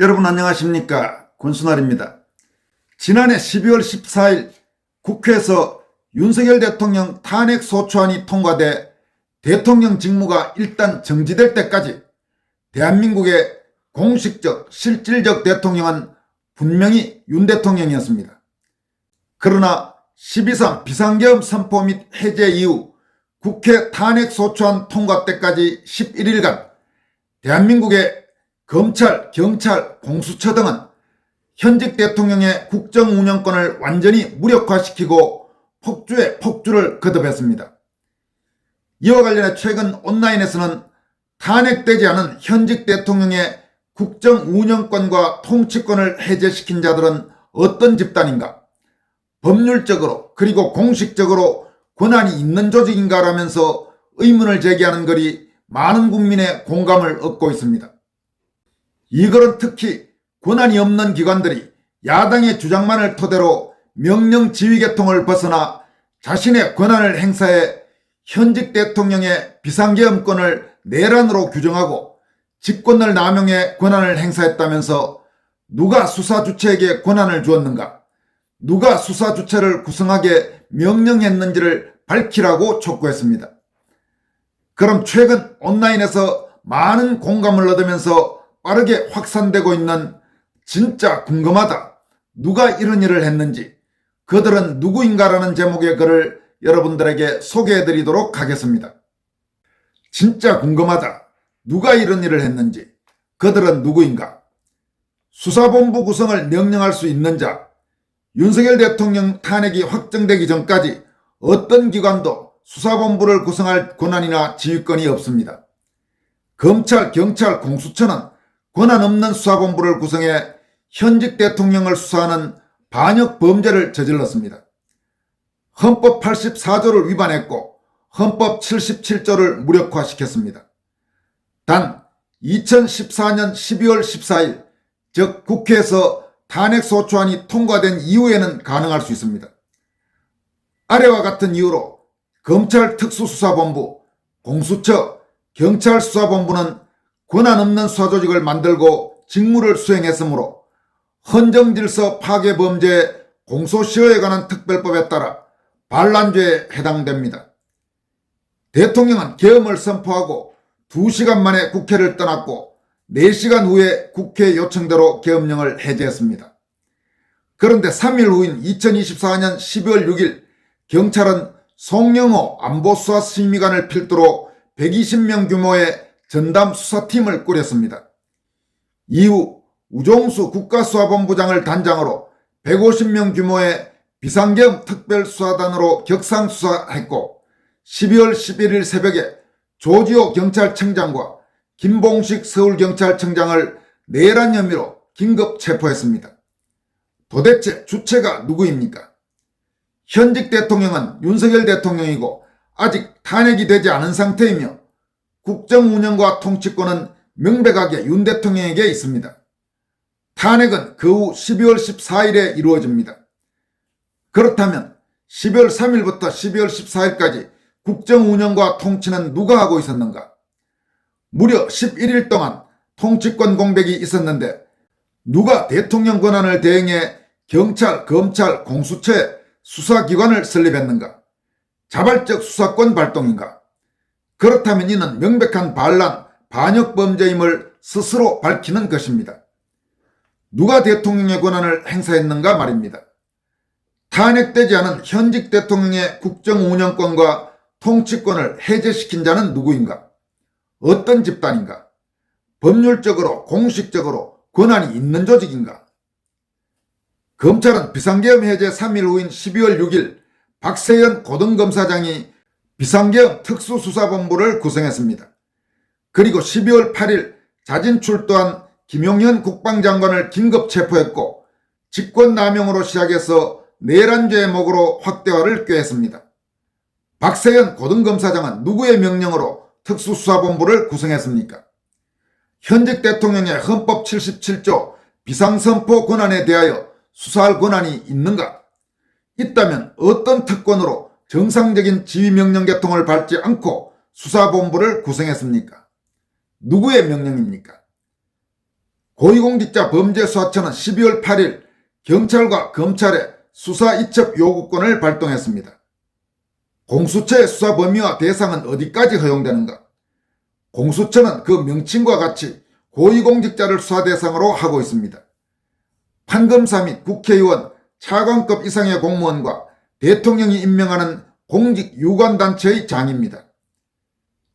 여러분 안녕하십니까? 권순알입니다. 지난해 12월 14일 국회에서 윤석열 대통령 탄핵 소추안이 통과돼 대통령 직무가 일단 정지될 때까지 대한민국의 공식적 실질적 대통령은 분명히 윤 대통령이었습니다. 그러나 12.3 비상계엄 선포 및 해제 이후 국회 탄핵 소추안 통과 때까지 11일간 대한민국의 검찰, 경찰, 공수처 등은 현직 대통령의 국정운영권을 완전히 무력화시키고 폭주에 폭주를 거듭했습니다. 이와 관련해 최근 온라인에서는 탄핵되지 않은 현직 대통령의 국정운영권과 통치권을 해제시킨 자들은 어떤 집단인가, 법률적으로 그리고 공식적으로 권한이 있는 조직인가라면서 의문을 제기하는 글이 많은 국민의 공감을 얻고 있습니다. 이 글은 특히 권한이 없는 기관들이 야당의 주장만을 토대로 명령 지휘 계통을 벗어나 자신의 권한을 행사해 현직 대통령의 비상계엄권을 내란으로 규정하고 직권을 남용해 권한을 행사했다면서 누가 수사 주체에게 권한을 주었는가, 누가 수사 주체를 구성하게 명령했는지를 밝히라고 촉구했습니다. 그럼 최근 온라인에서 많은 공감을 얻으면서 빠르게 확산되고 있는 진짜 궁금하다, 누가 이런 일을 했는지, 그들은 누구인가라는 제목의 글을 여러분들에게 소개해드리도록 하겠습니다. 진짜 궁금하다, 누가 이런 일을 했는지, 그들은 누구인가. 수사본부 구성을 명령할 수 있는 자, 윤석열 대통령 탄핵이 확정되기 전까지 어떤 기관도 수사본부를 구성할 권한이나 지휘권이 없습니다. 검찰, 경찰, 공수처는 권한 없는 수사본부를 구성해 현직 대통령을 수사하는 반역 범죄를 저질렀습니다. 헌법 84조를 위반했고 헌법 77조를 무력화시켰습니다. 단 2014년 12월 14일, 즉 국회에서 탄핵소추안이 통과된 이후에는 가능할 수 있습니다. 아래와 같은 이유로 검찰 특수수사본부, 공수처, 경찰수사본부는 권한 없는 수사조직을 만들고 직무를 수행했으므로 헌정질서 파괴범죄 공소시효에 관한 특별법에 따라 반란죄에 해당됩니다. 대통령은 계엄을 선포하고 2시간 만에 국회를 떠났고 4시간 후에 국회 요청대로 계엄령을 해제했습니다. 그런데 3일 후인 2024년 12월 6일 경찰은 송영호 안보수사심의관을 필두로 120명 규모의 전담 수사팀을 꾸렸습니다. 이후 우종수 국가수사본부장을 단장으로 150명 규모의 비상계엄 특별수사단으로 격상수사했고 12월 11일 새벽에 조지호 경찰청장과 김봉식 서울경찰청장을 내란 혐의로 긴급 체포했습니다. 도대체 주체가 누구입니까? 현직 대통령은 윤석열 대통령이고 아직 탄핵이 되지 않은 상태이며 국정운영과 통치권은 명백하게 윤 대통령에게 있습니다. 탄핵은 그 후 12월 14일에 이루어집니다. 그렇다면 12월 3일부터 12월 14일까지 국정운영과 통치는 누가 하고 있었는가? 무려 11일 동안 통치권 공백이 있었는데 누가 대통령 권한을 대행해 경찰, 검찰, 공수처에 수사기관을 설립했는가? 자발적 수사권 발동인가? 그렇다면 이는 명백한 반란, 반역범죄임을 스스로 밝히는 것입니다. 누가 대통령의 권한을 행사했는가 말입니다. 탄핵되지 않은 현직 대통령의 국정운영권과 통치권을 해제시킨 자는 누구인가? 어떤 집단인가? 법률적으로 공식적으로 권한이 있는 조직인가? 검찰은 비상계엄 해제 3일 후인 12월 6일 박세현 고등검사장이 비상계엄 특수수사본부를 구성했습니다. 그리고 12월 8일 자진 출두한 김용현 국방장관을 긴급 체포했고 직권남용으로 시작해서 내란죄의 목으로 확대화를 꾀했습니다. 박세현 고등검사장은 누구의 명령으로 특수수사본부를 구성했습니까? 현직 대통령의 헌법 77조 비상선포 권한에 대하여 수사할 권한이 있는가? 있다면 어떤 특권으로 정상적인 지휘명령 계통을 밟지 않고 수사본부를 구성했습니까? 누구의 명령입니까? 고위공직자 범죄수사처는 12월 8일 경찰과 검찰에 수사 이첩 요구권을 발동했습니다. 공수처의 수사 범위와 대상은 어디까지 허용되는가? 공수처는 그 명칭과 같이 고위공직자를 수사 대상으로 하고 있습니다. 판검사 및 국회의원, 차관급 이상의 공무원과 대통령이 임명하는 공직 유관단체의 장입니다.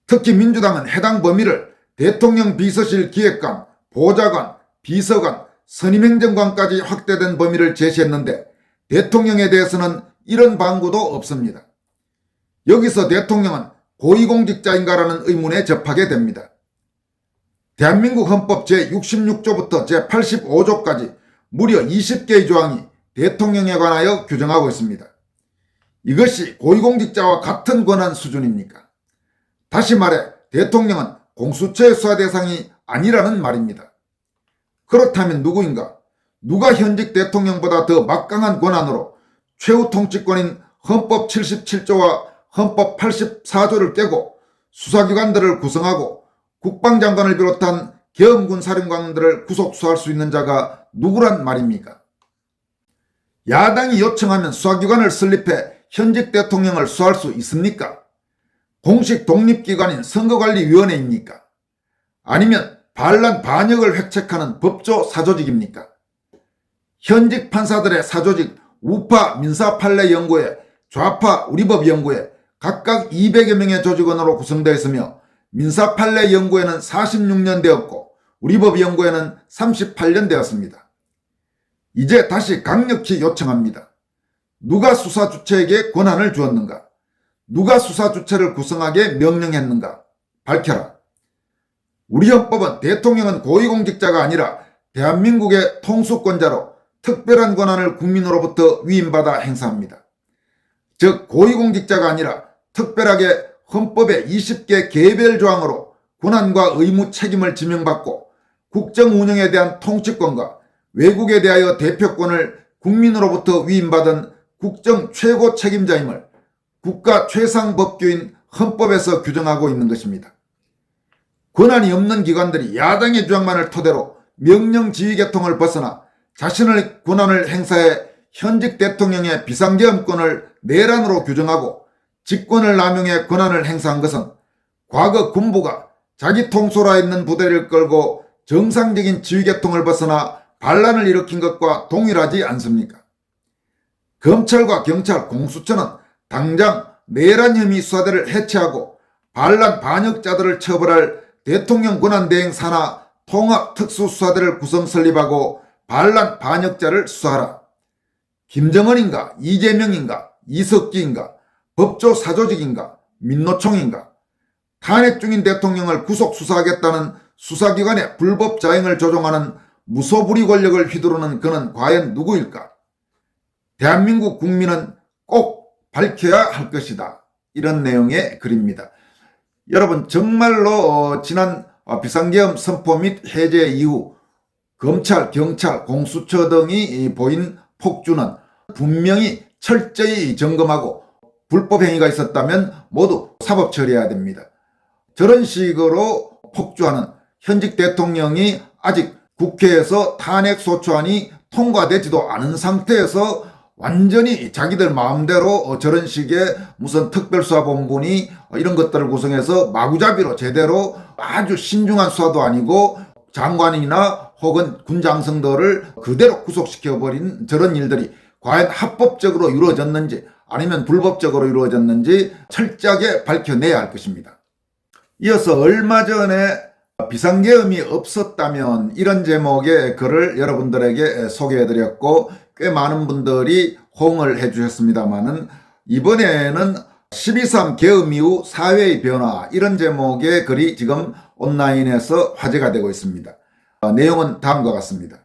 특히 민주당은 해당 범위를 대통령 비서실 기획관, 보좌관, 비서관, 선임행정관까지 확대된 범위를 제시했는데 대통령에 대해서는 이런 방구도 없습니다. 여기서 대통령은 고위공직자인가라는 의문에 접하게 됩니다. 대한민국 헌법 제66조부터 제85조까지 무려 20개의 조항이 대통령에 관하여 규정하고 있습니다. 이것이 고위공직자와 같은 권한 수준입니까? 다시 말해 대통령은 공수처의 수사 대상이 아니라는 말입니다. 그렇다면 누구인가? 누가 현직 대통령보다 더 막강한 권한으로 최후 통치권인 헌법 77조와 헌법 84조를 깨고 수사기관들을 구성하고 국방장관을 비롯한 계엄군 사령관들을 구속 수사할 수 있는 자가 누구란 말입니까? 야당이 요청하면 수사기관을 설립해 현직 대통령을 수사할 수 있습니까? 공식 독립기관인 선거관리위원회입니까? 아니면 반란 반역을 획책하는 법조 사조직입니까? 현직 판사들의 사조직 우파 민사판례연구회, 좌파 우리법연구회 각각 200여 명의 조직원으로 구성되어 있으며 민사판례연구회는 46년 되었고 우리법연구회는 38년 되었습니다. 이제 다시 강력히 요청합니다. 누가 수사 주체에게 권한을 주었는가? 누가 수사 주체를 구성하게 명령했는가? 밝혀라. 우리 헌법은 대통령은 고위공직자가 아니라 대한민국의 통수권자로 특별한 권한을 국민으로부터 위임받아 행사합니다. 즉 고위공직자가 아니라 특별하게 헌법의 20개 개별 조항으로 권한과 의무 책임을 지명받고 국정 운영에 대한 통치권과 외국에 대하여 대표권을 국민으로부터 위임받은 국정 최고 책임자임을 국가 최상 법규인 헌법에서 규정하고 있는 것입니다. 권한이 없는 기관들이 야당의 주장만을 토대로 명령 지휘 계통을 벗어나 자신의 권한을 행사해 현직 대통령의 비상계엄권을 내란으로 규정하고 직권을 남용해 권한을 행사한 것은 과거 군부가 자기 통솔하에 있는 부대를 끌고 정상적인 지휘 계통을 벗어나 반란을 일으킨 것과 동일하지 않습니까? 검찰과 경찰, 공수처는 당장 내란 혐의 수사대를 해체하고 반란 반역자들을 처벌할 대통령 권한대행 산하 통합특수수사대를 구성 설립하고 반란 반역자를 수사하라. 김정은인가 이재명인가 이석기인가 법조 사조직인가 민노총인가 탄핵 중인 대통령을 구속 수사하겠다는 수사기관의 불법 자행을 조종하는 무소불위 권력을 휘두르는 그는 과연 누구일까? 대한민국 국민은 꼭 밝혀야 할 것이다. 이런 내용의 글입니다. 여러분 정말로 지난 비상계엄 선포 및 해제 이후 검찰, 경찰, 공수처 등이 보인 폭주는 분명히 철저히 점검하고 불법 행위가 있었다면 모두 사법 처리해야 됩니다. 저런 식으로 폭주하는 현직 대통령이 아직 국회에서 탄핵소추안이 통과되지도 않은 상태에서 완전히 자기들 마음대로 저런 식의 무슨 특별수사본부니 이런 것들을 구성해서 마구잡이로 제대로 아주 신중한 수사도 아니고 장관이나 혹은 군장성들을 그대로 구속시켜버린 저런 일들이 과연 합법적으로 이루어졌는지 아니면 불법적으로 이루어졌는지 철저하게 밝혀내야 할 것입니다. 이어서 얼마 전에 비상계엄이 없었다면 이런 제목의 글을 여러분들에게 소개해드렸고 꽤 많은 분들이 호응을 해주셨습니다만은 이번에는 12.3 계엄 이후 사회의 변화 이런 제목의 글이 지금 온라인에서 화제가 되고 있습니다. 내용은 다음과 같습니다.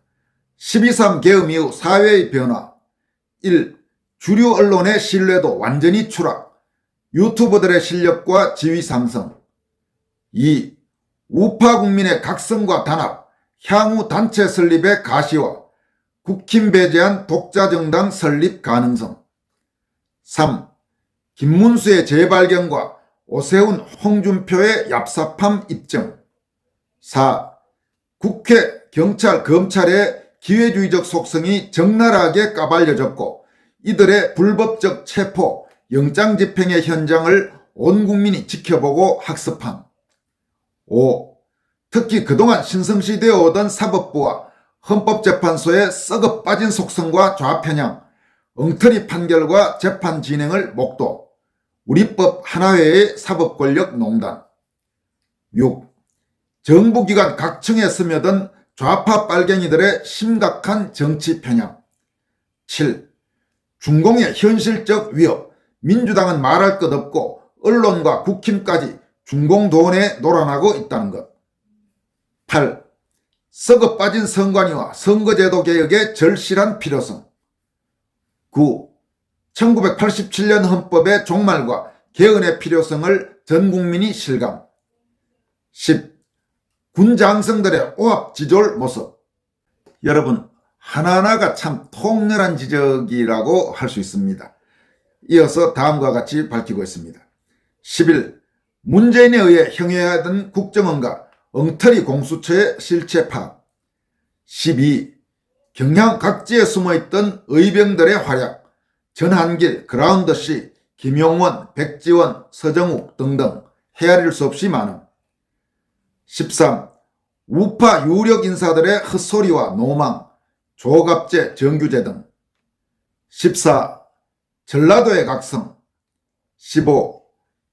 12.3 계엄 이후 사회의 변화 1. 주류 언론의 신뢰도 완전히 추락 유튜버들의 실력과 지위 상승 2. 우파 국민의 각성과 단합 향후 단체 설립의 가시화 국힘 배제한 독자정당 설립 가능성 3. 김문수의 재발견과 오세훈, 홍준표의 얍삽함 입증 4. 국회 경찰, 검찰의 기회주의적 속성이 적나라하게 까발려졌고 이들의 불법적 체포, 영장 집행의 현장을 온 국민이 지켜보고 학습함. 5. 특히 그동안 신성시되어 오던 사법부와 헌법재판소의 썩어 빠진 속성과 좌편향, 엉터리 판결과 재판 진행을 목도. 우리법 하나회의 사법권력농단. 6. 정부기관 각층에 스며든 좌파 빨갱이들의 심각한 정치 편향. 7. 중공의 현실적 위협, 민주당은 말할 것 없고 언론과 국힘까지 중공도원에 놀아나고 있다는 것. 8. 썩어 빠진 선관위와 선거제도 개혁의 절실한 필요성. 9. 1987년 헌법의 종말과 개헌의 필요성을 전 국민이 실감. 10. 군 장성들의 오합지졸 모습. 여러분, 하나하나가 참 통렬한 지적이라고 할 수 있습니다. 이어서 다음과 같이 밝히고 있습니다. 11. 문재인에 의해 형해하던 국정원과 엉터리 공수처의 실체 파악. 12. 경향 각지에 숨어있던 의병들의 활약. 전한길, 그라운드씨, 김용원, 백지원, 서정욱 등등 헤아릴 수 없이 많음. 13. 우파 유력 인사들의 헛소리와 노망, 조갑제, 정규제 등. 14. 전라도의 각성. 15.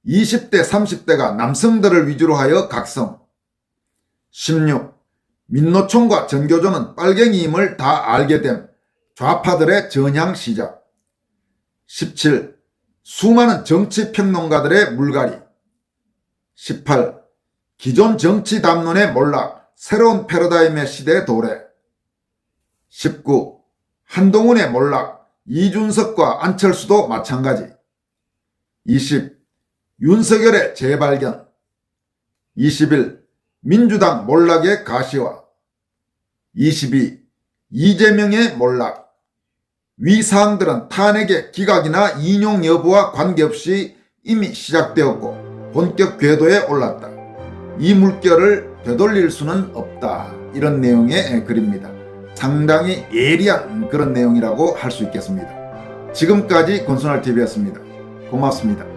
20대, 30대가 남성들을 위주로 하여 각성. 16. 민노총과 전교조는 빨갱이임을 다 알게 됨. 좌파들의 전향 시작. 17. 수많은 정치평론가들의 물갈이. 18. 기존 정치 담론의 몰락, 새로운 패러다임의 시대 도래. 19. 한동훈의 몰락, 이준석과 안철수도 마찬가지. 20. 윤석열의 재발견. 21. 민주당 몰락의 가시화. 22. 이재명의 몰락. 위 사항들은 탄핵의 기각이나 인용 여부와 관계없이 이미 시작되었고 본격 궤도에 올랐다. 이 물결을 되돌릴 수는 없다. 이런 내용의 글입니다. 상당히 예리한 그런 내용이라고 할 수 있겠습니다. 지금까지 권순할TV였습니다. 고맙습니다.